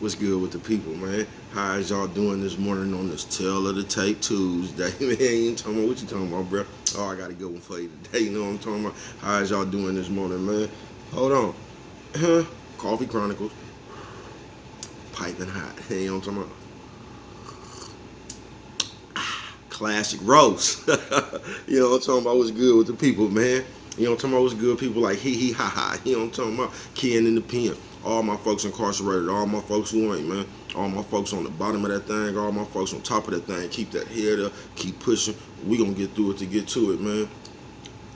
What's good with the people, man? How is y'all doing this morning on this Tale of the Tape Tuesday? Man, you ain't talking about what you talking about, bro. Oh, I got a good one for you today. You know what I'm talking about? How is y'all doing this morning, man? Hold on. Coffee Chronicles. Piping hot. You know what I'm talking about? Classic roast. You know what I'm talking about? What's good with the people, man? You know what I'm talking about? What's good? People like hee hee ha ha. You know what I'm talking about? Ken in the pen. All my folks incarcerated. All my folks who ain't, man. All my folks on the bottom of that thing. All my folks on top of that thing. Keep that head up. Keep pushing. We gonna get through it to get to it, man.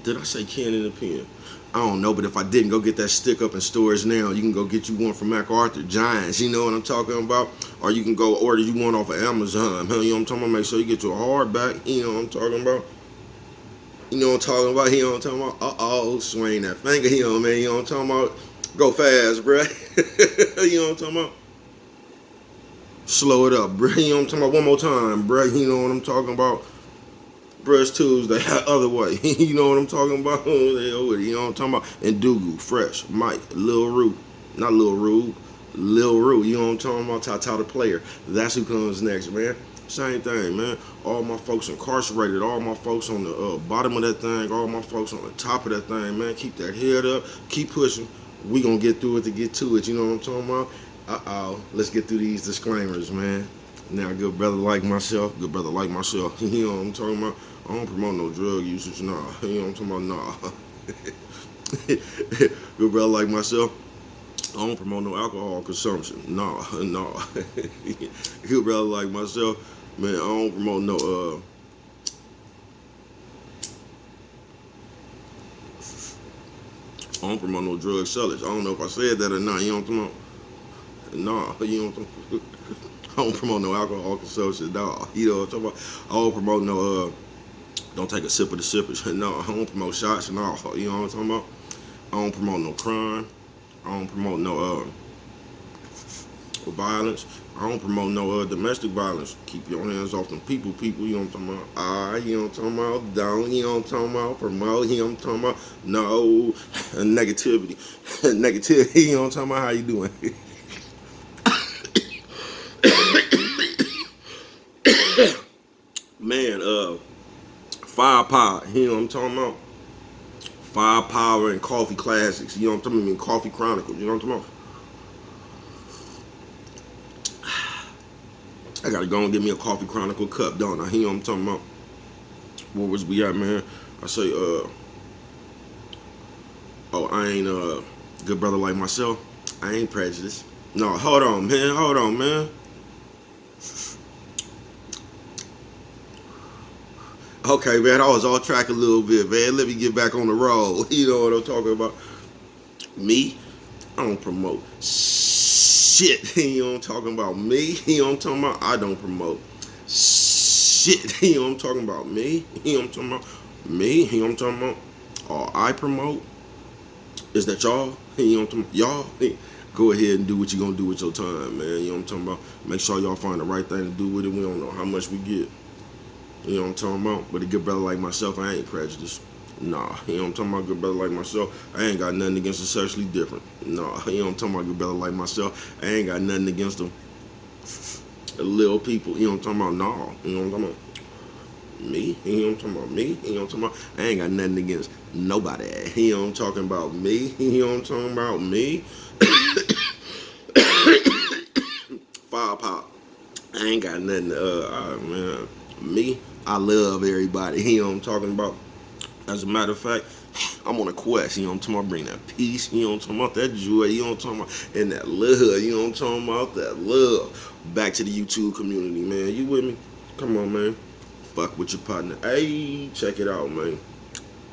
Did I say Ken in the pen? I don't know, but if I didn't, go get that stick up in stores now. You can go get you one from MacArthur Giants. You know what I'm talking about? Or you can go order you one off of Amazon. You know what I'm talking about? Make sure you get your hardback. You know what I'm talking about? You know what I'm talking about? You know what I'm talking about? Swing that finger. You know, man. You know what I'm talking about? Go fast, bruh. You know what I'm talking about? Slow it up, bruh. You know what I'm talking about? One more time, bruh. You know what I'm talking about? Brush Tuesday, other way. You know what I'm talking about? You know what I'm talking about? And Dugu, Fresh, Mike, Lil Rue. Not Lil Rue, Lil Rue. You know what I'm talking about? Tata the player. That's who comes next, man. Same thing, man. All my folks incarcerated. All my folks on the bottom of that thing. All my folks on the top of that thing, man. Keep that head up. Keep pushing. We gonna get through it to get to it. You know what I'm talking about? Let's get through these disclaimers, man. Now, good brother like myself, you know what I'm talking about? I don't promote no drug usage, nah. You know what I'm talking about? Nah. Good brother like myself, I don't promote no alcohol consumption. Nah. Good brother like myself, man, I don't promote no, I don't promote no drug sellers. I don't know if I said that or not, you know what I'm talking about? Nah, you know what I'm talking about? I don't promote no alcohol consumption, dog. You know what I'm talking about? I don't promote no, don't take a sip of the sippers. No, I don't promote shots and all. You know what I'm talking about? I don't promote no crime. I don't promote no violence. I don't promote no domestic violence. Keep your hands off them people, you know what I'm talking about? You know what I'm talking about? Don't, you know what I'm talking about? Promote, you know what I'm talking about? No, negativity. Negativity, you know what I'm talking about? How you doing? Man, firepower, you know what I'm talking about? Firepower and coffee classics, you know what I'm talking about? I mean, coffee chronicles, you know what I'm talking about? I gotta go and get me a coffee chronicle cup, don't I? You know what I'm talking about? Where was we at, man? I say, I ain't good brother like myself. I ain't prejudiced. No, hold on, man. Okay, man, I was off track a little bit, man. Let me get back on the roll. You know what I'm talking about? Me, I don't promote shit. You know what I'm talking about? Me, you know what I'm talking about? I don't promote shit. You know what I'm talking about? Me, you know what I'm talking about? Me, you know what I'm talking about? All I promote is that y'all, you know what I'm talking about? Y'all, go ahead and do what you're gonna do with your time, man. You know what I'm talking about? Make sure y'all find the right thing to do with it. We don't know how much we get. You know what I'm talking about? But a good brother like myself, I ain't prejudiced. Nah, you know what I'm talking about? Good brother like myself, I ain't got nothing against the sexually different. Nah, you know what I'm talking about? Good brother like myself, I ain't got nothing against them little people. You know what I'm talking about? Nah, you know what I'm talking about? Me, you know what I'm talking about? Me, you know what I'm talking about? I ain't got nothing against nobody. You know what I'm talking about? Me, you know what I'm talking about? Me. Fire pop. I ain't got nothing man. Me, I love everybody. You know what I'm talking about? As a matter of fact, I'm on a quest. You know what I'm talking about? Bring that peace. You know what I'm talking about? That joy. You know what I'm talking about? And that love. You know what I'm talking about? That love. Back to the YouTube community, man. You with me? Come on, man. Fuck with your partner. Hey, check it out, man.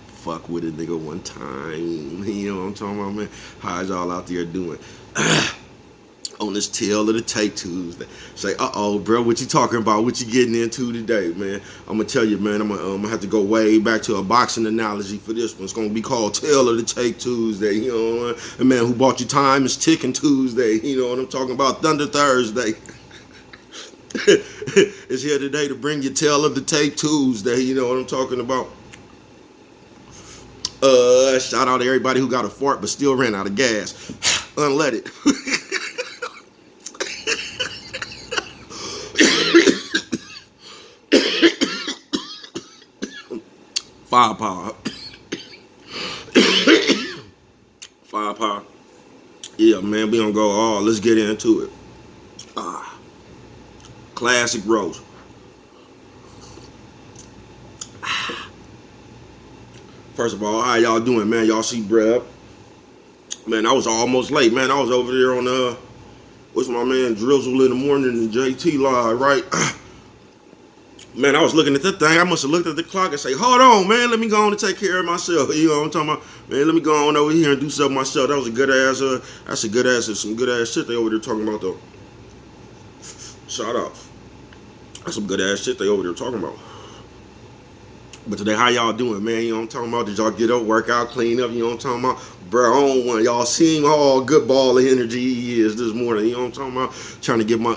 Fuck with a nigga one time. You know what I'm talking about, man? How's y'all out there doing? On this Tale of the Tape Tuesday. Say, bro, what you talking about? What you getting into today, man? I'm gonna tell you, man, I'm gonna have to go way back to a boxing analogy for this one. It's gonna be called Tale of the Tape Tuesday. You know what I mean? The man who bought you time is ticking Tuesday. You know what I'm talking about? Thunder Thursday. It's here today to bring you Tale of the Tape Tuesday. You know what I'm talking about? Shout out to everybody who got a fart but still ran out of gas. Unleaded. Firepower. Firepower. Yeah, man, we gonna go all. Let's get into it. Classic roast. First of all, how y'all doing, man? Y'all see Breb? Man, I was almost late, man. I was over there on what's my man Drizzle in the morning and JT live, right? Man, I was looking at that thing. I must have looked at the clock and say, hold on, man, let me go on and take care of myself. You know what I'm talking about? Man, let me go on over here and do something myself. That was a good ass, some good ass shit they over there talking about though. Shout out. That's some good ass shit they over there talking about. But today, how y'all doing, man? You know what I'm talking about? Did y'all get up, work out, clean up? You know what I'm talking about? Bro, I don't want y'all seeing how good ball of energy he is this morning. You know what I'm talking about? Trying to get my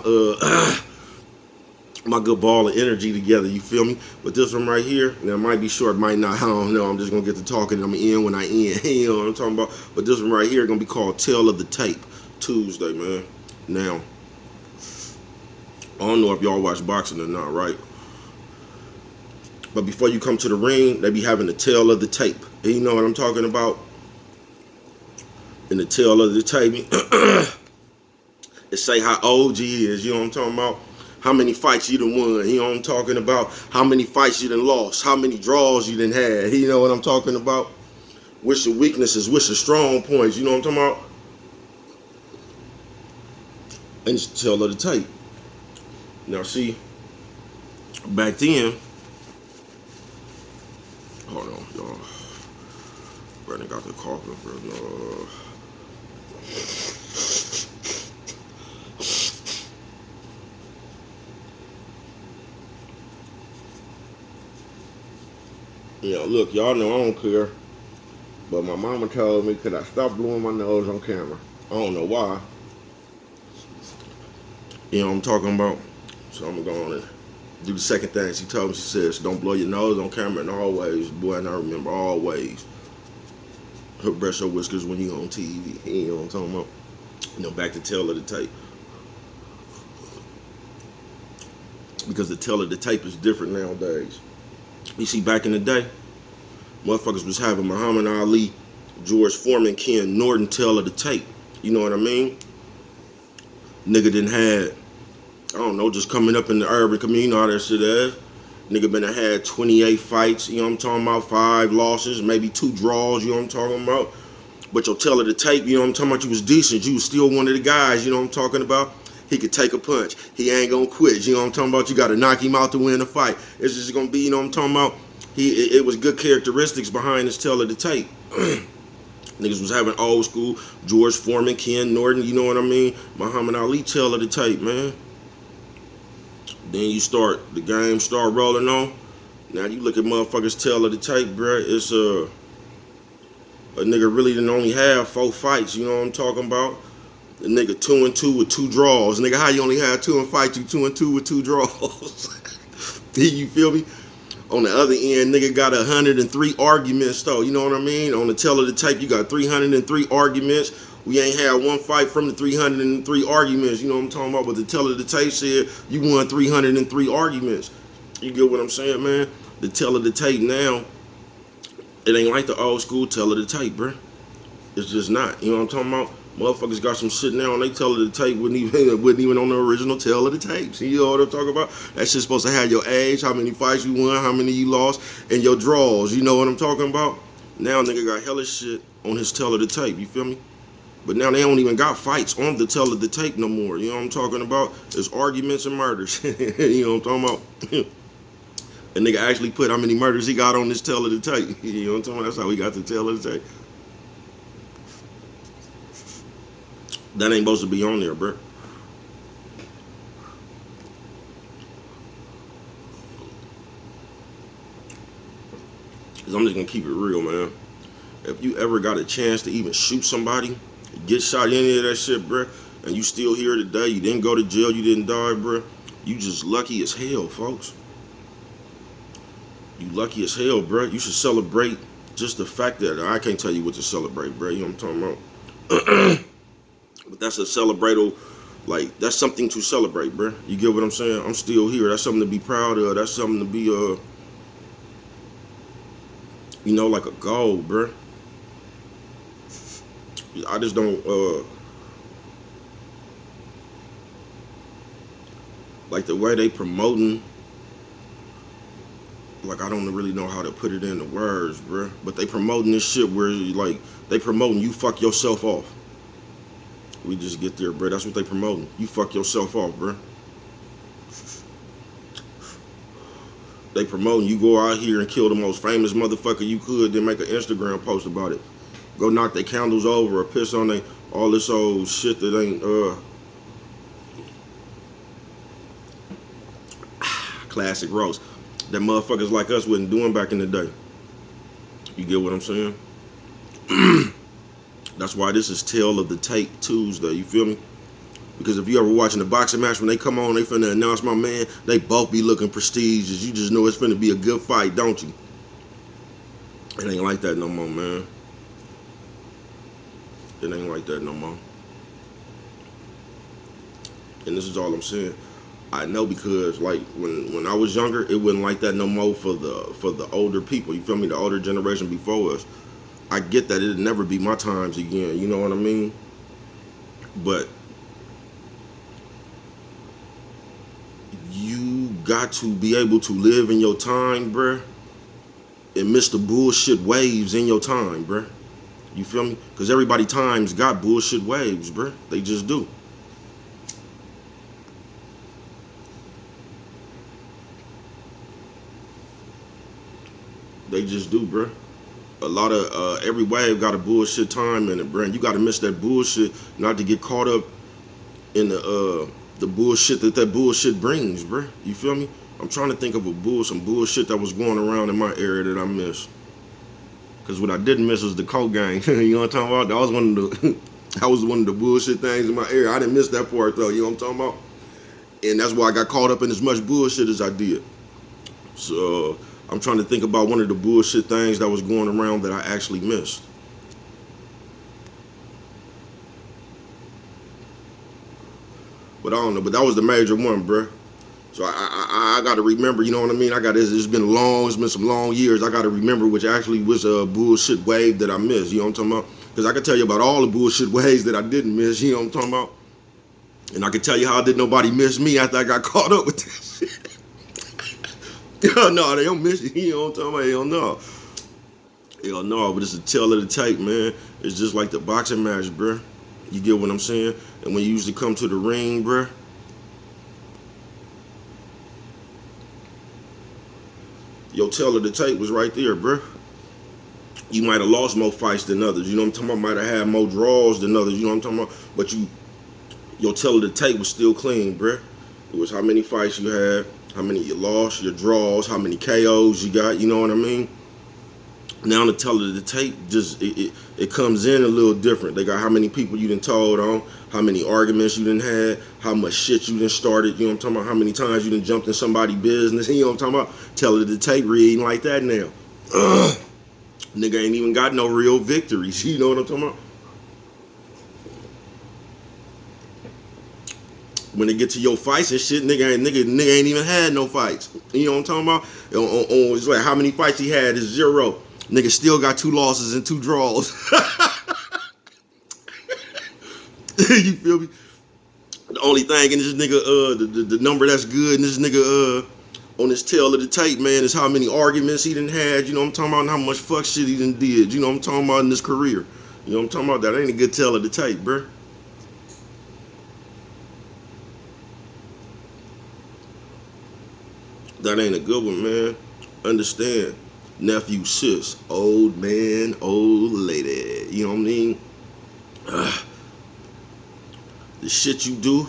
my good ball of energy together, you feel me? But this one right here, now it might be short, might not, I don't know. I'm just gonna get to talking and I'm in when I end. You know what I'm talking about? But this one right here gonna be called Tale of the Tape Tuesday, man. Now, I don't know if y'all watch boxing or not, right? But before you come to the ring, they be having the tale of the tape. And you know what I'm talking about? In the tale of the tape, it say how old you is, you know what I'm talking about? How many fights you done won, you know what I'm talking about? How many fights you done lost, how many draws you done had, you know what I'm talking about? What's your weaknesses, what's your strong points, you know what I'm talking about? And it's the tale of the tape. Now see, back then, hold on, y'all. Brandon got the coffee, bro. No. Yeah, look, y'all know I don't care. But my mama told me, could I stop blowing my nose on camera? I don't know why. You know what I'm talking about? So I'm going to go on and do the second thing she told me. She says, don't blow your nose on camera and always. Boy, and I remember always. Her brush your whiskers when you on TV. You know what I'm talking about? You know, back to tale of the tape. Because the tale of the tape is different nowadays. You see, back in the day, motherfuckers was having Muhammad Ali, George Foreman, Ken Norton tale of the tape. You know what I mean? Nigga didn't had, I don't know, just coming up in the urban community, you know how that shit is. Nigga been had 28 fights, you know what I'm talking about, 5 losses, maybe 2 draws, you know what I'm talking about. But your tale of the tape, you know what I'm talking about, you was decent, you was still one of the guys, you know what I'm talking about. He could take a punch, he ain't gonna quit, you know what I'm talking about, you gotta knock him out to win the fight. It's just gonna be, you know what I'm talking about, it was good characteristics behind his tale of the tape. Niggas was having old school George Foreman, Ken Norton, you know what I mean? Muhammad Ali tale of the tape, man. Then the game start rolling on. Now you look at motherfuckers tale of the tape, bruh. It's a nigga really didn't only have 4 fights, you know what I'm talking about? The nigga 2-2 with 2 draws. Nigga, how you only had 2 in fights, you 2-2 with 2 draws. You feel me? On the other end, nigga got 103 arguments though, you know what I mean? On the tale of the tape, you got 303 arguments. We ain't had 1 fight from the 303 arguments, you know what I'm talking about? But the tale of the tape said you won 303 arguments. You get what I'm saying, man? The tale of the tape now, it ain't like the old school tale of the tape, bruh. It's just not, you know what I'm talking about? Motherfuckers got some shit now and they tell of the tape wasn't even on the original tale of the tapes. You know what I'm talking about? That shit's supposed to have your age, how many fights you won, how many you lost, and your draws. You know what I'm talking about? Now nigga got hella shit on his tale of the tape, you feel me? But now they don't even got fights on the tale of the tape no more. You know what I'm talking about? It's arguments and murders. You know what I'm talking about? A nigga actually put how many murders he got on this tale of the tape. You know what I'm talking about? That's how we got the tale of the tape. That ain't supposed to be on there, bro. Cause I'm just gonna keep it real, man. If you ever got a chance to even shoot somebody, get shot, any of that shit, bro, and you still here today, you didn't go to jail, you didn't die, bro, you just lucky as hell, folks. You lucky as hell, bro. You should celebrate just the fact that I can't tell you what to celebrate, bro. You know what I'm talking about? But that's a celebratable, like, that's something to celebrate, bro. You get what I'm saying? I'm still here. That's something to be proud of. That's something to be, You know, like a goal, bruh. I just don't like the way they promoting. Like, I don't really know how to put it into words, bruh. But they promoting this shit where like they promoting you fuck yourself off. We just get there, bruh. That's what they promoting. You fuck yourself off, bruh. They promoting you go out here and kill the most famous motherfucker you could, then make an Instagram post about it. Go knock their candles over or piss on they all this old shit that ain't classic roast that motherfuckers like us wasn't doing back in the day. You get what I'm saying? That's why this is Tale of the Tape Tuesday. You feel me? Because if you ever watching a boxing match, when they come on, they finna announce my man, they both be looking prestigious. You just know it's finna be a good fight, don't you? It ain't like that no more, man. It ain't like that no more. And this is all I'm saying. I know because like when I was younger, it wasn't like that no more for the older people. You feel me? The older generation before us. I get that it'll never be my times again. You know what I mean? But you got to be able to live in your time, bruh, and miss the bullshit waves in your time, bruh. You feel me? Because everybody times got bullshit waves, bruh. They just do. They just do, bruh. A lot of every wave got a bullshit time in it, bruh. And you got to miss that bullshit not to get caught up in the bullshit that bullshit brings, bruh. You feel me? I'm trying to think of some bullshit that was going around in my area that I missed. Cause what I didn't miss was the coke gang. You know what I'm talking about? That was one of the bullshit things in my area. I didn't miss that part though. You know what I'm talking about? And that's why I got caught up in as much bullshit as I did. So I'm trying to think about one of the bullshit things that was going around that I actually missed. But I don't know. But that was the major one, bruh. So I got to remember, you know what I mean? It's been some long years. I got to remember which actually was a bullshit wave that I missed. You know what I'm talking about? Because I can tell you about all the bullshit waves that I didn't miss. You know what I'm talking about? And I can tell you how did nobody miss me after I got caught up with this shit. Hell no, they don't miss you. You know what I'm talking about? Hell no. Hell no, but it's a tale of the tape, man. It's just like the boxing match, bruh. You get what I'm saying? And when you usually come to the ring, bruh, your tale of the tape was right there, bruh. You might have lost more fights than others. You know what I'm talking about? Might have had more draws than others. You know what I'm talking about? But your tale of the tape was still clean, bruh. It was how many fights you had, how many you lost, your draws, how many KOs you got. You know what I mean? Now the tale of the tape just it comes in a little different. They got how many people you done told on, how many arguments you done had, how much shit you done started. You know what I'm talking about? How many times you done jumped in somebody's business. You know what I'm talking about? Tale of the tape reading like that now. Nigga ain't even got no real victories. You know what I'm talking about? When they get to your fights and shit, nigga ain't even had no fights. You know what I'm talking about? It's like how many fights he had is 0. Nigga still got 2 losses and 2 draws. You feel me? The only thing in this nigga, the number that's good in this nigga on this tail of the tape, man, is how many arguments he done had. You know what I'm talking about? And how much fuck shit he done did. You know what I'm talking about in this career. You know what I'm talking about? That ain't a good tail of the tape, bruh. That ain't a good one, man. Understand. Nephew, sis, old man, old lady. You know what I mean? The shit you do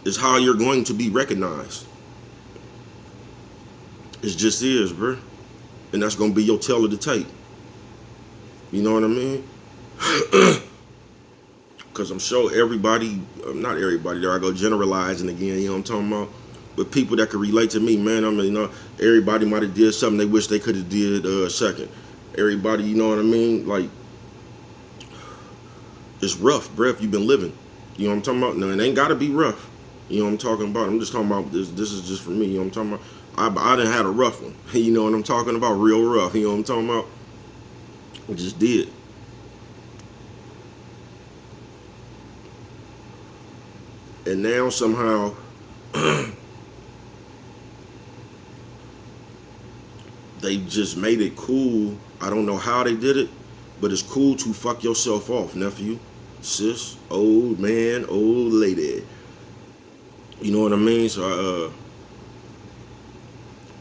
is how you're going to be recognized. It just is, bruh. And that's gonna be your tale of the tape. You know what I mean? Because I'm sure everybody, not everybody, there I go generalizing again, you know what I'm talking about? But people that can relate to me, man, I mean, you know, everybody might have did something they wish they could have did second. Everybody, you know what I mean? Like, it's rough, bruh, if you've been living. You know what I'm talking about? No, it ain't gotta be rough. You know what I'm talking about? I'm just talking about this is just for me, you know what I'm talking about? I done had a rough one. You know what I'm talking about? Real rough. You know what I'm talking about? I just did. And now somehow they just made it cool. I don't know how they did it, but it's cool to fuck yourself off, nephew, sis, old man, old lady. You know what I mean? So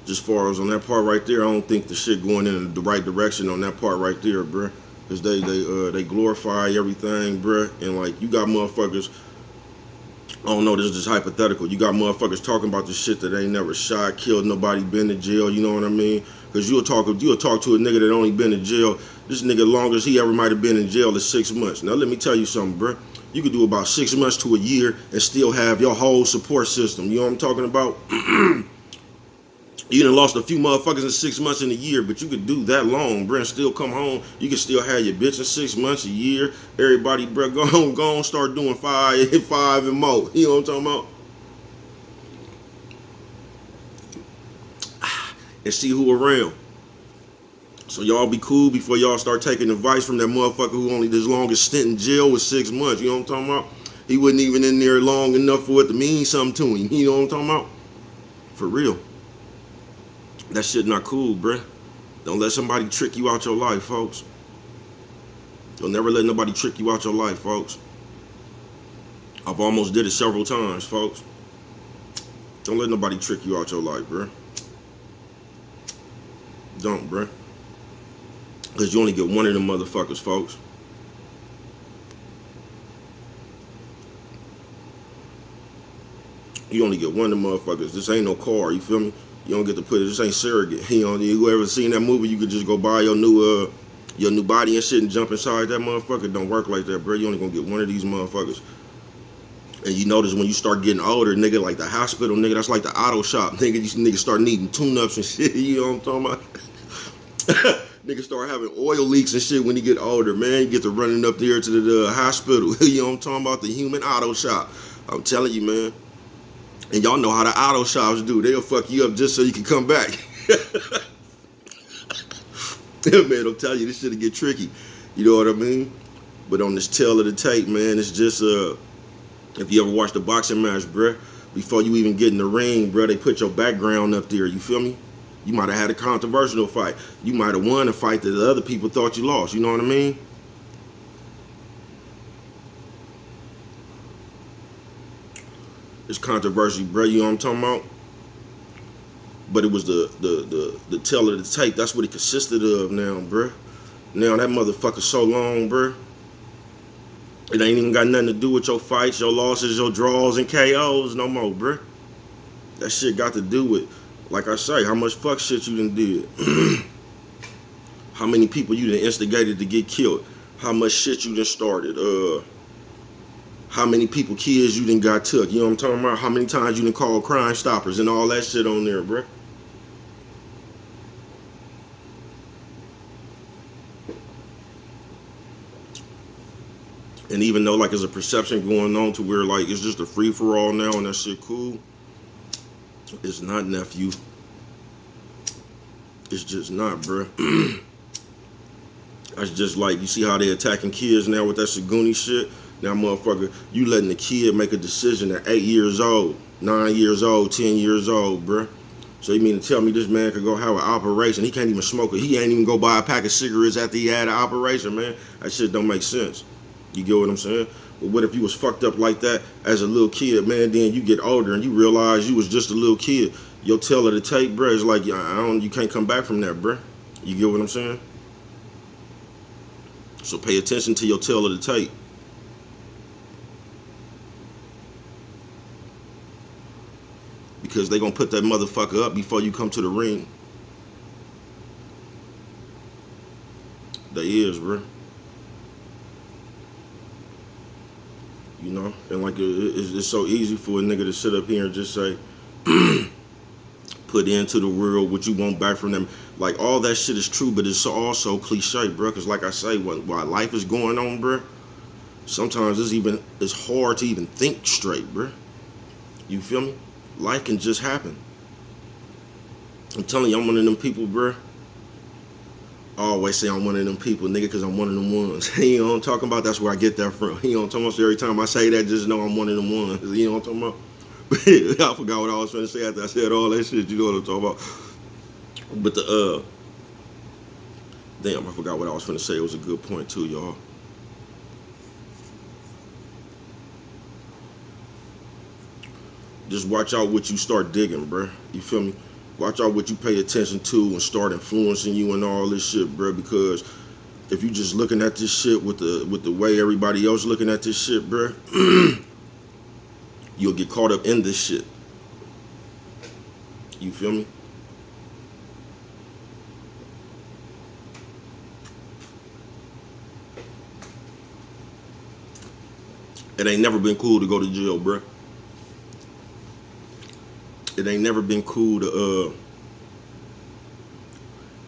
just far as on that part right there, I don't think the shit going in the right direction on that part right there, bruh. Cause they glorify everything, bruh, and like you got motherfuckers. I don't know, this is just hypothetical. You got motherfuckers talking about the shit that ain't never shot, killed nobody, been to jail, you know what I mean? Because you'll talk to a nigga that only been in jail. This nigga, longest he ever might have been in jail is 6 months. Now let me tell you something, bruh. You could do about 6 months to a year and still have your whole support system. You know what I'm talking about? You done lost a few motherfuckers in 6 months in a year, but you could do that long, bruh, and still come home. You can still have your bitch in 6 months, a year. Everybody, bruh, go on, start doing five and more. You know what I'm talking about? And see who around. So y'all be cool before y'all start taking advice from that motherfucker who only his longest stint in jail was 6 months. You know what I'm talking about? He wasn't even in there long enough for it to mean something to him. You know what I'm talking about? For real. That shit not cool, bruh. Don't let somebody trick you out your life, folks. Don't never let nobody trick you out your life, folks. I've almost did it several times, folks. Don't let nobody trick you out your life, bruh. Don't, bruh. Because you only get one of them motherfuckers, folks. You only get one of them motherfuckers. This ain't no car, you feel me? You don't get to put it. This ain't surrogate. You know, you ever seen that movie? You could just go buy your new body and shit and jump inside that motherfucker. Don't work like that, bro. You only gonna get one of these motherfuckers. And you notice when you start getting older, nigga, like the hospital, nigga, that's like the auto shop. Nigga, these niggas start needing tune-ups and shit. You know what I'm talking about? Niggas start having oil leaks and shit when you get older, man. You get to running up there to the hospital. You know what I'm talking about? The human auto shop. I'm telling you, man. And y'all know how the auto shops do. They'll fuck you up just so you can come back. Man, I'm telling you, this shit'll get tricky. You know what I mean? But on this tail of the tape, man, it's just, if you ever watched a boxing match, bruh, before you even get in the ring, bruh, they put your background up there. You feel me? You might have had a controversial fight. You might have won a fight that the other people thought you lost. You know what I mean? It's controversy, bro. You know what I'm talking about? But it was the tail of the tape. That's what it consisted of now, bro. Now that motherfucker so long, bro. It ain't even got nothing to do with your fights, your losses, your draws, and KOs no more, bro. That shit got to do with, like I say, how much fuck shit you done did. How many people you done instigated to get killed. How much shit you done started. How many people, kids you done got took. You know what I'm talking about? How many times you done called Crime Stoppers and all that shit on there, bruh. And even though like there's a perception going on to where like it's just a free-for-all now and that shit cool, it's not, nephew. It's just not, bruh. That's just like, you see how they attacking kids now with that Saguni shit? Now, motherfucker, you letting the kid make a decision at 8 years old, 9 years old, 10 years old, bruh. So you mean to tell me this man could go have an operation? He can't even smoke it. He ain't even go buy a pack of cigarettes after he had an operation, man. That shit don't make sense. You get what I'm saying? But what if you was fucked up like that as a little kid, man? Then you get older and you realize you was just a little kid. Your tail of the tape, bruh, is like, you can't come back from that, bruh. You get what I'm saying? So pay attention to your tail of the tape. Because they gonna put that motherfucker up before you come to the ring. They is, bro. You know, and like it's so easy for a nigga to sit up here and just say, put into the world what you want back from them. Like all that shit is true, but it's also cliche, bro. Cause like I say, while life is going on, bro, sometimes it's hard to even think straight, bro. You feel me? Life can just happen. I'm telling you, I'm one of them people, bruh. I always say I'm one of them people, nigga, because I'm one of them ones. You know what I'm talking about? That's where I get that from. You know what I'm talking about? So every time I say that, just know I'm one of them ones. You know what I'm talking about? I forgot what I was trying to say after I said all that shit. You know what I'm talking about? But damn, I forgot what I was trying to say. It was a good point too, y'all. Just watch out what you start digging, bruh. You feel me? Watch out what you pay attention to and start influencing you and all this shit, bruh. Because if you just looking at this shit with the way everybody else looking at this shit, bruh, you'll get caught up in this shit. You feel me? It ain't never been cool to go to jail, bruh. It ain't never been cool to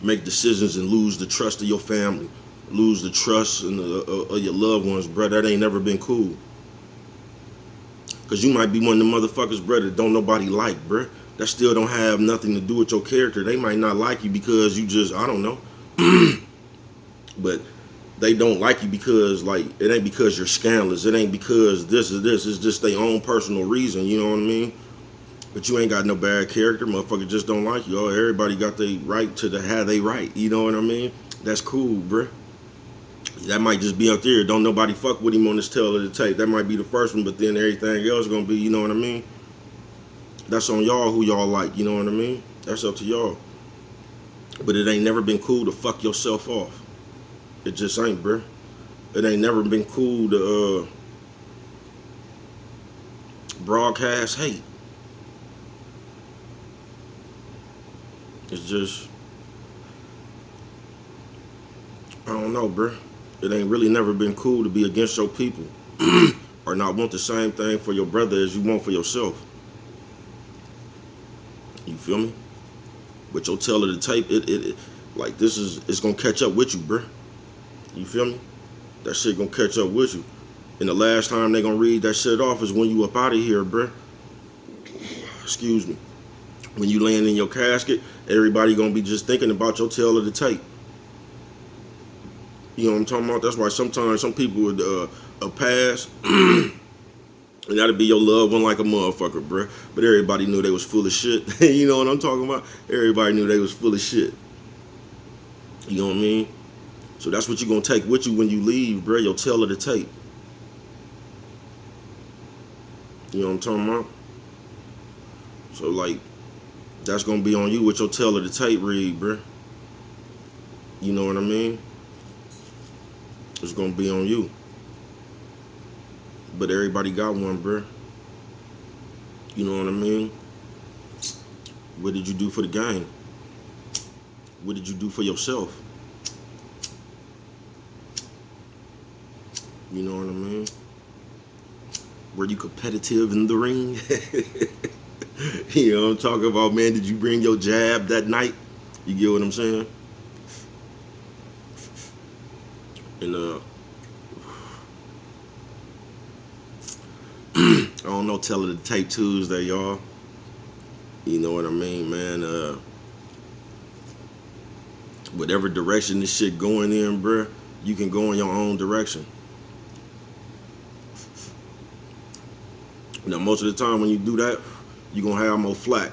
make decisions and lose the trust of your family, lose the trust of your loved ones, bruh. That ain't never been cool. Cause you might be one of the motherfuckers, bruh, that don't nobody like, bruh. That still don't have nothing to do with your character. They might not like you because you just, I don't know. But they don't like you because, like, it ain't because you're scandalous. It ain't because this is this. It's just their own personal reason, you know what I mean? But you ain't got no bad character. Motherfucker just don't like you. Oh, everybody got their right to have they right. You know what I mean? That's cool, bruh. That might just be up there. Don't nobody fuck with him on this tail of the tape. That might be the first one, but then everything else gonna be, you know what I mean? That's on y'all who y'all like, you know what I mean? That's up to y'all. But it ain't never been cool to fuck yourself off. It just ain't, bruh. It ain't never been cool to broadcast hate. It's just, I don't know, bruh. It ain't really never been cool to be against your people or not want the same thing for your brother as you want for yourself. You feel me? But your tell of the tape, it like this is, it's gonna catch up with you, bruh. You feel me? That shit gonna catch up with you. And the last time they gonna read that shit off is when you up out of here, bruh. Excuse me. When you laying in your casket, everybody gonna be just thinking about your tail of the tape. You know what I'm talking about? That's why sometimes some people would pass, and that'd be your loved one like a motherfucker, bruh. But everybody knew they was full of shit. You know what I'm talking about? Everybody knew they was full of shit. You know what I mean? So that's what you're gonna take with you when you leave, bruh. Your tail of the tape. You know what I'm talking about? So like, that's gonna be on you with your tail of the tape read, bruh. You know what I mean? It's gonna be on you. But everybody got one, bruh. You know what I mean? What did you do for the game? What did you do for yourself? You know what I mean? Were you competitive in the ring? You know what I'm talking about, man? Did you bring your jab that night? You get what I'm saying? And I don't know, tell it to tape Tuesday, y'all. You know what I mean, man? Whatever direction this shit going in, bruh, you can go in your own direction. Now, most of the time when you do that, you're going to have more flack.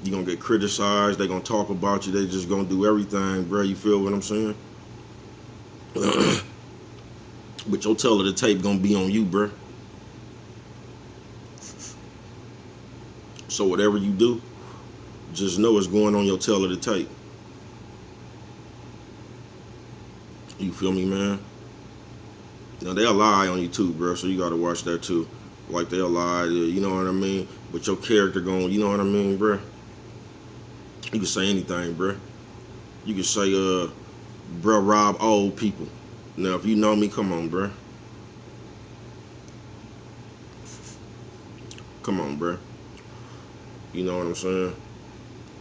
You're going to get criticized. They're going to talk about you. They just going to do everything, bruh. You feel what I'm saying? But your tell of the tape going to be on you, bruh. So whatever you do, just know it's going on your tell of the tape. You feel me, man? Now, they'll lie on you too, bro, so you got to watch that too. Like, they'll lie, you know what I mean? But your character going, you know what I mean, bro? You can say anything, bro. You can say, bro, rob old people. Now, if you know me, come on, bro. Come on, bro. You know what I'm saying?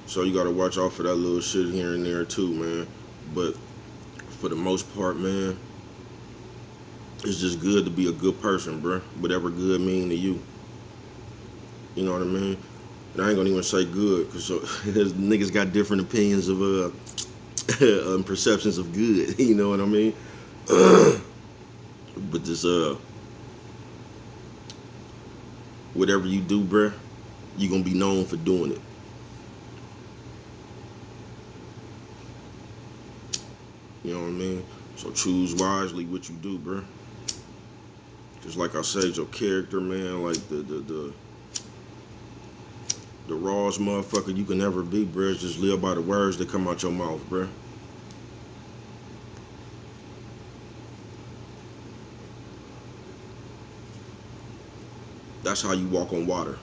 So you got to watch out for that little shit here and there too, man. But for the most part, man, it's just good to be a good person, bro. Whatever good mean to you. You know what I mean? And I ain't gonna even say good, because niggas got different opinions of and perceptions of good. You know what I mean? But this whatever you do, bruh, you gonna be known for doing it. You know what I mean? So choose wisely what you do, bruh. Just like I said, your character, man, like the rawest motherfucker you can ever be, bruh, is just live by the words that come out your mouth, bruh. That's how you walk on water.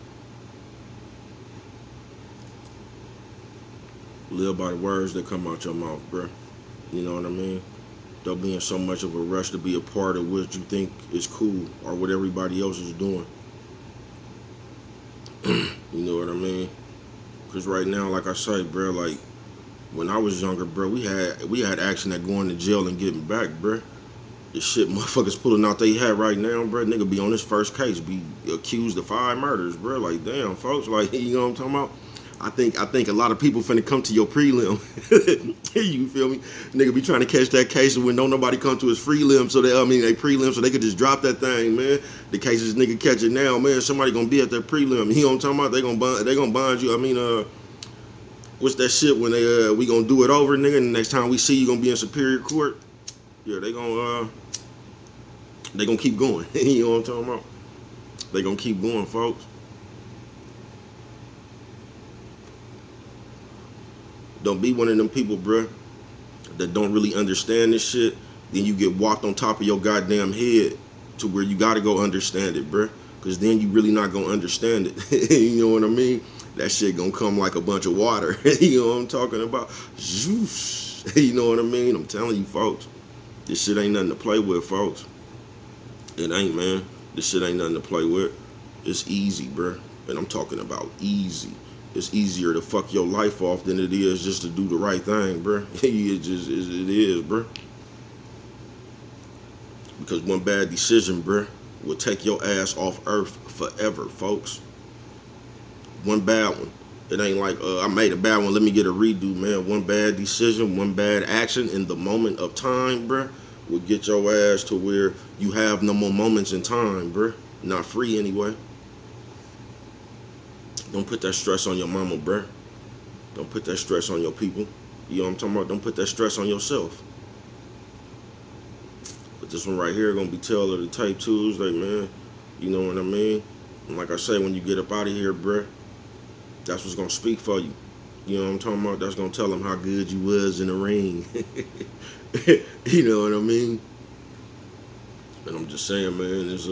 Live by the words that come out your mouth, bruh. You know what I mean? Don't be in so much of a rush to be a part of what you think is cool or what everybody else is doing. You know what I mean? Because right now, like I say, bro, like when I was younger, bro, we had action at going to jail and getting back, bro. The shit motherfuckers pulling out they hat right now, bro. Nigga be on this first case, be accused of 5 murders, bro. Like, damn, folks, like, you know what I'm talking about? I think a lot of people finna come to your prelim. You feel me? Nigga be trying to catch that case when don't nobody come to his prelim, so they prelim, so they could just drop that thing, man. The cases nigga catch it now, man. Somebody gonna be at their prelim. You know what I'm talking about? They gonna bond you. I mean, what's that shit when we gonna do it over, nigga? And the next time we see you gonna be in superior court. Yeah, they gonna keep going. You know what I'm talking about? They gonna keep going, folks. Don't be one of them people, bruh, that don't really understand this shit. Then you get walked on top of your goddamn head to where you gotta go understand it, bruh. Because then you really not gonna understand it. You know what I mean? That shit gonna come like a bunch of water. You know what I'm talking about? You know what I mean? I'm telling you, folks. This shit ain't nothing to play with, folks. It ain't, man. This shit ain't nothing to play with. It's easy, bruh. And I'm talking about easy. It's easier to fuck your life off than it is just to do the right thing, bruh. It is, bruh. Because one bad decision, bruh, will take your ass off earth forever, folks. One bad one. It ain't like, I made a bad one, let me get a redo, man. One bad decision, one bad action in the moment of time, bruh, will get your ass to where you have no more moments in time, bruh. Not free anyway. Don't put that stress on your mama, bruh. Don't put that stress on your people. You know what I'm talking about? Don't put that stress on yourself. But this one right here gonna be Tale of the Tape Tuesday, man. You know what I mean? And like I say, when you get up out of here, bruh, that's what's gonna speak for you. You know what I'm talking about? That's gonna tell them how good you was in the ring. You know what I mean? And I'm just saying, man, it's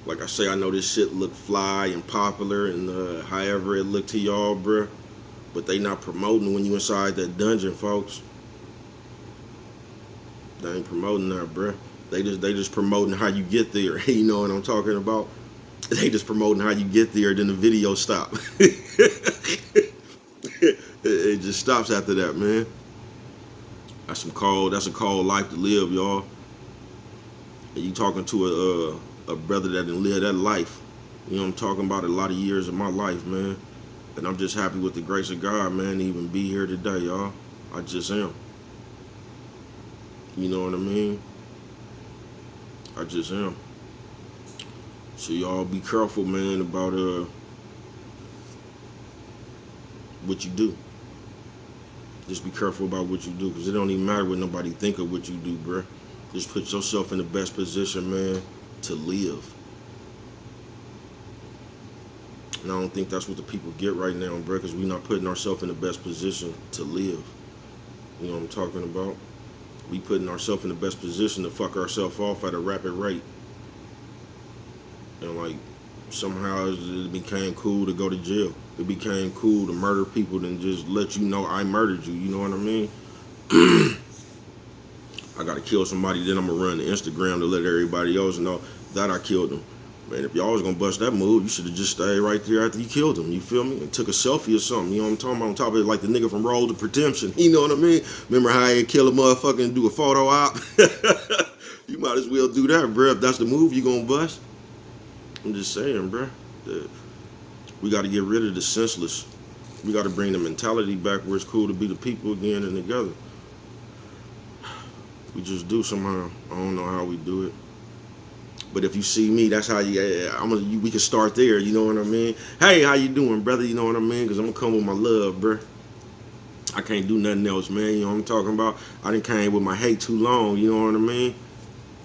like I say, I know this shit look fly and popular and however it look to y'all, bruh. But they not promoting when you inside that dungeon, folks. They ain't promoting that, bruh. They just promoting how you get there. You know what I'm talking about? They just promoting how you get there, then the video stop. It just stops after that, man. That's a cold life to live, y'all. And you talking to a brother that didn't live that life. You know what I'm talking about? A lot of years of my life, man. And I'm just happy with the grace of God, man, to even be here today, y'all. I just am. You know what I mean? I just am. So y'all be careful, man, about what you do. Just be careful about what you do, because it don't even matter what nobody think of what you do, bruh. Just put yourself in the best position, man, to live. And I don't think that's what the people get right now, bruh, because we're not putting ourselves in the best position to live. You know what I'm talking about? We putting ourselves in the best position to fuck ourselves off at a rapid rate. And like, somehow it became cool to go to jail. It became cool to murder people and just let you know I murdered you. You know what I mean? I gotta kill somebody, then I'm gonna run to Instagram to let everybody else know that I killed them. Man, if y'all was gonna bust that move, you should have just stayed right there after you killed him. You feel me? And took a selfie or something. You know what I'm talking about? On top of it, like the nigga from Roll to Redemption. You know what I mean? Remember how he kill a motherfucker and do a photo op? You might as well do that, bro. If that's the move you gonna bust. I'm just saying, bro. We got to get rid of the senseless. We got to bring the mentality back where it's cool to be the people again and together. We just do somehow. I don't know how we do it. But if you see me, that's how we can start there. You know what I mean? Hey, how you doing, brother? You know what I mean? Because I'm going to come with my love, bruh. I can't do nothing else, man. You know what I'm talking about? I done came with my hate too long. You know what I mean?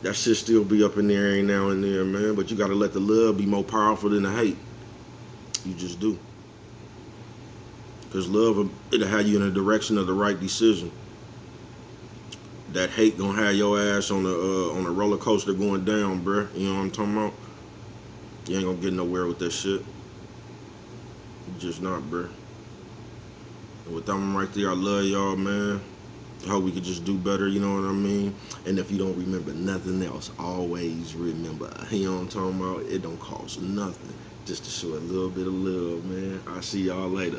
That shit still be up in there every now and then, man. But you got to let the love be more powerful than the hate. You just do. Because love, it'll have you in the direction of the right decision. That hate gonna have your ass on a roller coaster going down, bruh. You know what I'm talking about? You ain't gonna get nowhere with that shit. You just not, bruh. And with that one right there, I love y'all, man. I hope we could just do better, you know what I mean? And if you don't remember nothing else, always remember, you know what I'm talking about? It don't cost nothing just to show a little bit of love, man. I'll see y'all later.